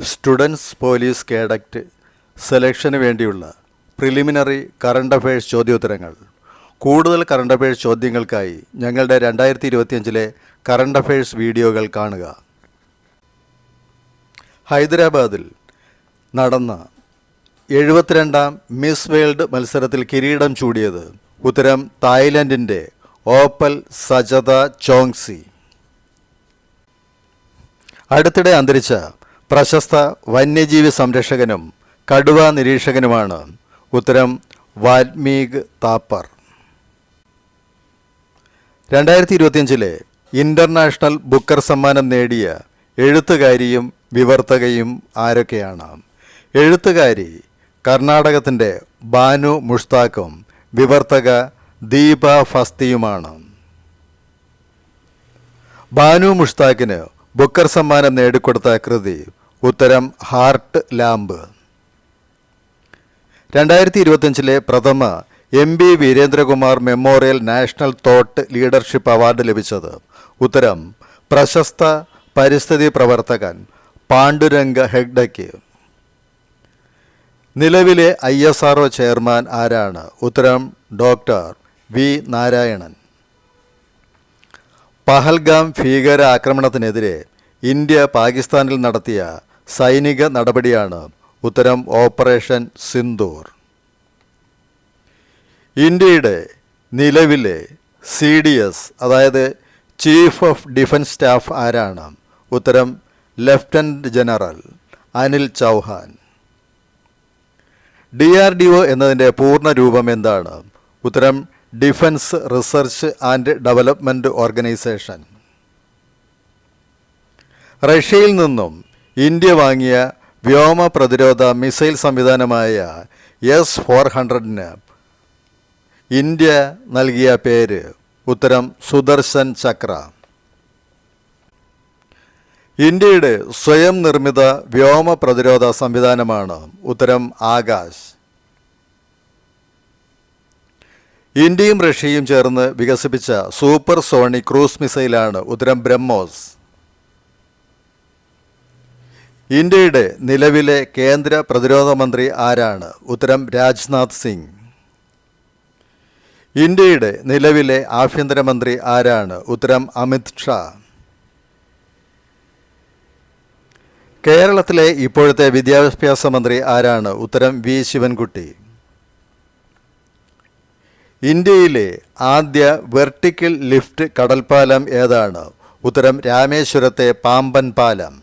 Students police cadet സെലക്ഷന് വേണ്ടിയുള്ള preliminary current affairs ചോദ്യോത്തരങ്ങൾ. കൂടുതൽ current affairs ചോദ്യങ്ങൾക്കായി ഞങ്ങളുടെ 2025 കറണ്ട് അഫയേഴ്സ് വീഡിയോകൾ കാണുക. ഹൈദരാബാദിൽ നടന്ന 72ാം മിസ് വേൾഡ് മത്സരത്തിൽ കിരീടം ചൂടിയത് ഉത്തരം തായ്ലൻഡിൻ്റെ ഓപ്പൽ സജത ചോങ്സി. അടുത്തിടെ അന്തരിച്ച പ്രശസ്ത വന്യജീവി സംരക്ഷകനും കടുവ നിരീക്ഷകനുമാണ് ഉത്തരം വാൽമീക് താപ്പർ. 2025 ഇൻ്റർനാഷണൽ ബുക്കർ സമ്മാനം നേടിയ എഴുത്തുകാരിയും വിവർത്തകയും ആരൊക്കെയാണ്? എഴുത്തുകാരി കർണാടകത്തിൻ്റെ ബാനു മുഷ്താഖും വിവർത്തക ദീപ ഫസ്തിയുമാണ്. ബാനു മുഷ്താഖിന് ബുക്കർ സമ്മാനം നേടിക്കൊടുത്ത കൃതി ഉത്തരം ഹാർട്ട് ലാമ്പ്. 2025 പ്രഥമ MB Veerendrakumar memorial national thought leadership award ലഭിച്ചത് ഉത്തരം പ്രശസ്ത പരിസ്ഥിതി പ്രവർത്തകൻ പാണ്ഡുരംഗ ഹെഗ്ഡയ്ക്ക്. നിലവിലെ ISRO ചെയർമാൻ ആരാണ്? ഉത്തരം ഡോക്ടർ V നാരായണൻ. പഹൽഗാം ഭീകര ആക്രമണത്തിനെതിരെ ഇന്ത്യ പാകിസ്ഥാനിൽ നടത്തിയ സൈനിക നടപടിയാണ് ഉത്തരം ഓപ്പറേഷൻ സിന്ദൂർ. ഇന്ത്യയുടെ നിലവിലെ CDS അതായത് ചീഫ് ഓഫ് ഡിഫൻസ് സ്റ്റാഫ് ആരാണ്? ഉത്തരം lieutenant general Anil Chauhan. DRDO എന്നതിൻ്റെ പൂർണ്ണ രൂപം എന്താണ്? ഉത്തരം defence research and development organisation. റഷ്യയിൽ നിന്നും ഇന്ത്യ വാങ്ങിയ വ്യോമ പ്രതിരോധ മിസൈൽ സംവിധാനമായ S-400 ഇന്ത്യ നൽകിയ പേര് ഉത്തരം സുദർശൻ ചക്ര. ഇന്ത്യയുടെ സ്വയം നിർമ്മിത വ്യോമ പ്രതിരോധ സംവിധാനമാണ് ഉത്തരം ആകാശ്. ഇന്ത്യയും റഷ്യയും ചേർന്ന് വികസിപ്പിച്ച സൂപ്പർ സോണിക് ക്രൂസ് മിസൈലാണ് ഉത്തരം ബ്രഹ്മോസ്. ഇന്ത്യയുടെ നിലവിലെ കേന്ദ്ര പ്രതിരോധ മന്ത്രി ആരാണ്? ഉത്തരം രാജ്നാഥ് സിംഗ്. ഇന്ത്യയുടെ നിലവിലെ ആഭ്യന്തരമന്ത്രി ആരാണ്? ഉത്തരം അമിത് ഷാ. കേരളത്തിലെ ഇപ്പോഴത്തെ വിദ്യാഭ്യാസ മന്ത്രി ആരാണ്? ഉത്തരം V ശിവൻകുട്ടി. ഇന്ത്യയിലെ ആദ്യ വെർട്ടിക്കൽ ലിഫ്റ്റ് കടൽപ്പാലം ഏതാണ്? ഉത്തരം രാമേശ്വരത്തെ പാമ്പൻ പാലം.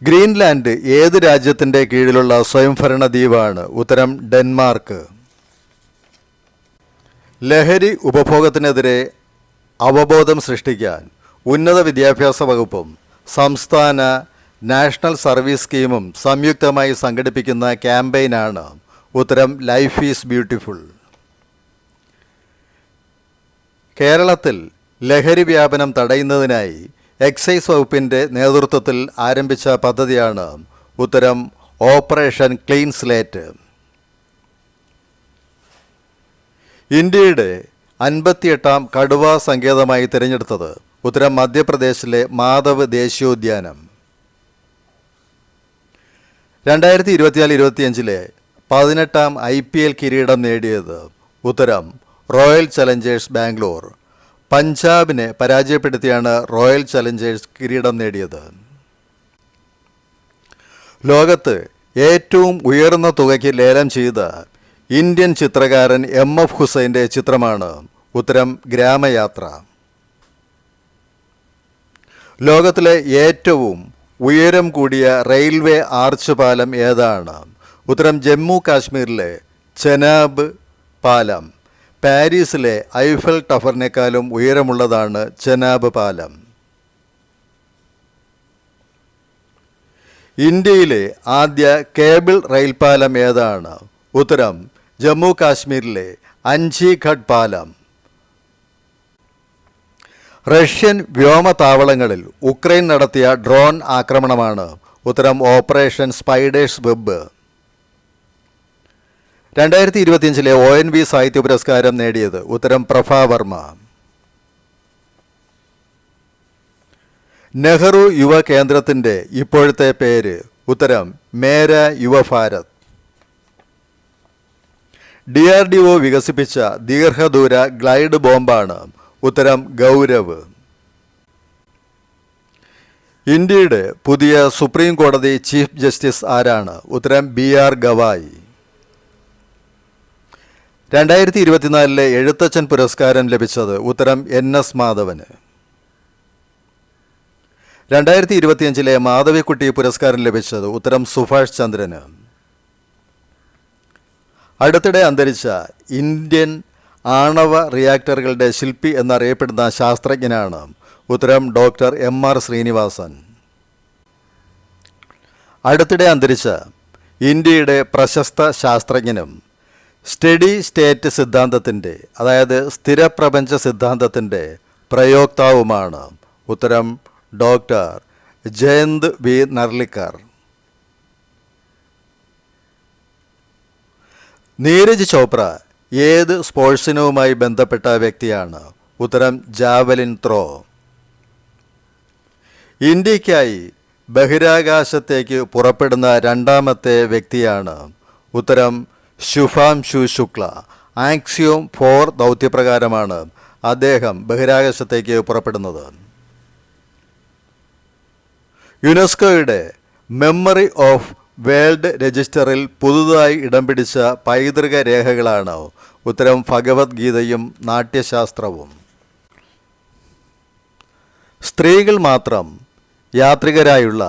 ഗ്രീൻലാൻഡ് ഏത് രാജ്യത്തിൻ്റെ കീഴിലുള്ള സ്വയംഭരണ ദ്വീപാണ്? ഉത്തരം ഡെൻമാർക്ക്. ലഹരി ഉപഭോഗത്തിനെതിരെ അവബോധം സൃഷ്ടിക്കാൻ ഉന്നത വിദ്യാഭ്യാസ വകുപ്പും സംസ്ഥാന നാഷണൽ സർവീസ് സ്കീമും സംയുക്തമായി സംഘടിപ്പിക്കുന്ന ക്യാമ്പയിനാണ് ഉത്തരം ലൈഫ് ഈസ് ബ്യൂട്ടിഫുൾ. കേരളത്തിൽ ലഹരി വ്യാപനം തടയുന്നതിനായി എക്സൈസ് വകുപ്പിൻ്റെ നേതൃത്വത്തിൽ ആരംഭിച്ച പദ്ധതിയാണ് ഉത്തരം ഓപ്പറേഷൻ ക്ലീൻ സ്ലേറ്റ്. ഇന്ത്യയുടെ 58ാം കടുവ സങ്കേതമായി തിരഞ്ഞെടുത്തത് ഉത്തരം മധ്യപ്രദേശിലെ മാധവ് ദേശീയോദ്യാനം. 2024-25 18ാം IPL കിരീടം നേടിയത് ഉത്തരം റോയൽ ചലഞ്ചേഴ്സ് ബാംഗ്ലൂർ. പഞ്ചാബിനെ പരാജയപ്പെടുത്തിയാണ് റോയൽ ചലഞ്ചേഴ്സ് കിരീടം നേടിയത്. ലോകത്ത് ഏറ്റവും ഉയർന്ന തുകയ്ക്ക് ലേലം ചെയ്ത ഇന്ത്യൻ ചിത്രകാരൻ MF ഹുസൈൻ്റെ ചിത്രമാണ് ഉത്തരം ഗ്രാമയാത്ര. ലോകത്തിലെ ഏറ്റവും ഉയരം കൂടിയ റെയിൽവേ ആർച്ച് പാലം ഏതാണ്? ഉത്തരം ജമ്മു കാശ്മീരിലെ ചെനാബ് പാലം. പാരീസിലെ ഐഫൽ ടവറിനേക്കാളും ഉയരമുള്ളതാണ് ചെനാബ് പാലം. ഇന്ത്യയിലെ ആദ്യ കേബിൾ റെയിൽ പാലം ഏതാണ്? ഉത്തരം ജമ്മു കാശ്മീരിലെ അഞ്ചിഘട്ട് പാലം. റഷ്യൻ വ്യോമതാവളങ്ങളിൽ ഉക്രൈൻ നടത്തിയ ഡ്രോൺ ആക്രമണമാണ് ഉത്തരം ഓപ്പറേഷൻ സ്പൈഡേഴ്സ് വെബ്. 2025 ONV സാഹിത്യ പുരസ്കാരം നേടിയത് ഉത്തരം പ്രഭാവർമ്മ. നെഹ്റു യുവ കേന്ദ്രത്തിൻ്റെ ഇപ്പോഴത്തെ പേര്? ഉത്തരം മേര യുവഭാരത്. DRDO വികസിപ്പിച്ച ദീർഘദൂര ഗ്ലൈഡ് ബോംബാണ്? ഉത്തരം ഗൗരവ്. ഇന്ത്യയുടെ പുതിയ സുപ്രീം കോടതി ചീഫ് ജസ്റ്റിസ് ആരാണ്? ഉത്തരം BR ഗവായി. 2024 എഴുത്തച്ഛൻ പുരസ്കാരം ലഭിച്ചത്? ഉത്തരം NS മാധവന്. 2025 മാധവിക്കുട്ടി പുരസ്കാരം ലഭിച്ചത്? ഉത്തരം സുഭാഷ് ചന്ദ്രന്. അടുത്തിടെ അന്തരിച്ച ഇന്ത്യൻ ആണവ റിയാക്ടറുകളുടെ ശില്പി എന്നറിയപ്പെടുന്ന ശാസ്ത്രജ്ഞനാണ്? ഉത്തരം ഡോക്ടർ MR ശ്രീനിവാസൻ. അടുത്തിടെ അന്തരിച്ച ഇന്ത്യയുടെ പ്രശസ്ത ശാസ്ത്രജ്ഞനും സ്റ്റഡി സ്റ്റേറ്റ് സിദ്ധാന്തത്തിൻ്റെ, അതായത് സ്ഥിരപ്രപഞ്ച സിദ്ധാന്തത്തിൻ്റെ പ്രയോക്താവുമാണ്? ഉത്തരം ഡോക്ടർ ജയന്ത് V നർലിക്കർ. നീരജ് ചോപ്ര ഏത് സ്പോർട്സിനുമായി ബന്ധപ്പെട്ട വ്യക്തിയാണ്? ഉത്തരം ജാവലിൻ ത്രോ. ഇന്ത്യക്കായി ബഹിരാകാശത്തേക്ക് പുറപ്പെടുന്ന രണ്ടാമത്തെ വ്യക്തിയാണ്? ഉത്തരം ശുഭാംശു ശുക്ല. ആക്സിയോം 4 ദൗത്യപ്രകാരമാണ് അദ്ദേഹം ബഹിരാകാശത്തേക്ക് പുറപ്പെടുന്നത്. യുനെസ്കോയുടെ മെമ്മറി ഓഫ് വേൾഡ് രജിസ്റ്ററിൽ പുതുതായി ഇടം പിടിച്ച പൈതൃക രേഖകളാണ്? ഉത്തരം ഭഗവത്ഗീതയും നാട്യശാസ്ത്രവും. സ്ത്രീകൾ മാത്രം യാത്രികരായുള്ള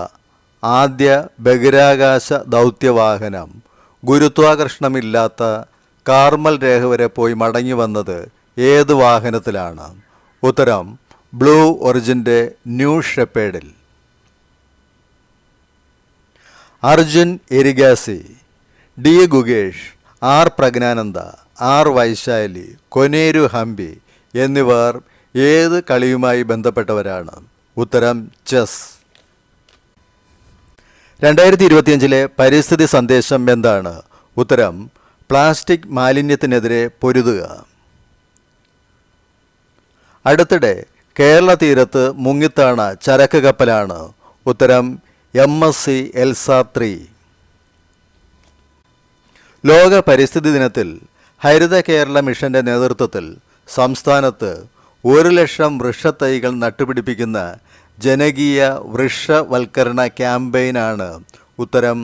ആദ്യ ബഹിരാകാശ ദൗത്യവാഹനം ഗുരുത്വാകർഷണമില്ലാത്ത കാർമൽ രേഖ വരെ പോയി മടങ്ങി വന്നത് ഏത് വാഹനത്തിലാണ്? ഉത്തരം ബ്ലൂ ഒറിജിൻ്റെ ന്യൂ ഷെപ്പേഡിൽ. Arjun Erigaisi, D Gukesh, R Praggnanandhaa, R Vaishali, Koneru Humpy എന്നിവർ ഏത് കളിയുമായി ബന്ധപ്പെട്ടവരാണ്? ഉത്തരം ചെസ്. 2025 പരിസ്ഥിതി സന്ദേശം എന്താണ്? ഉത്തരം പ്ലാസ്റ്റിക് മാലിന്യത്തിനെതിരെ പൊരുതുക. അടുത്തിടെ കേരള തീരത്ത് മുങ്ങിത്താണ ചരക്ക് കപ്പലാണ്? ഉത്തരം MSC എൽസ 3. ലോക പരിസ്ഥിതി ദിനത്തിൽ ഹരിത കേരള മിഷന്റെ നേതൃത്വത്തിൽ സംസ്ഥാനത്ത് 1,00,000 വൃക്ഷത്തൈകൾ നട്ടുപിടിപ്പിക്കുന്ന ജനകീയ വൃക്ഷവൽക്കരണ ക്യാമ്പയിനാണ്? ഉത്തരം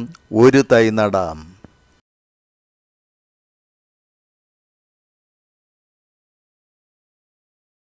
ഒരു തൈ നടാം.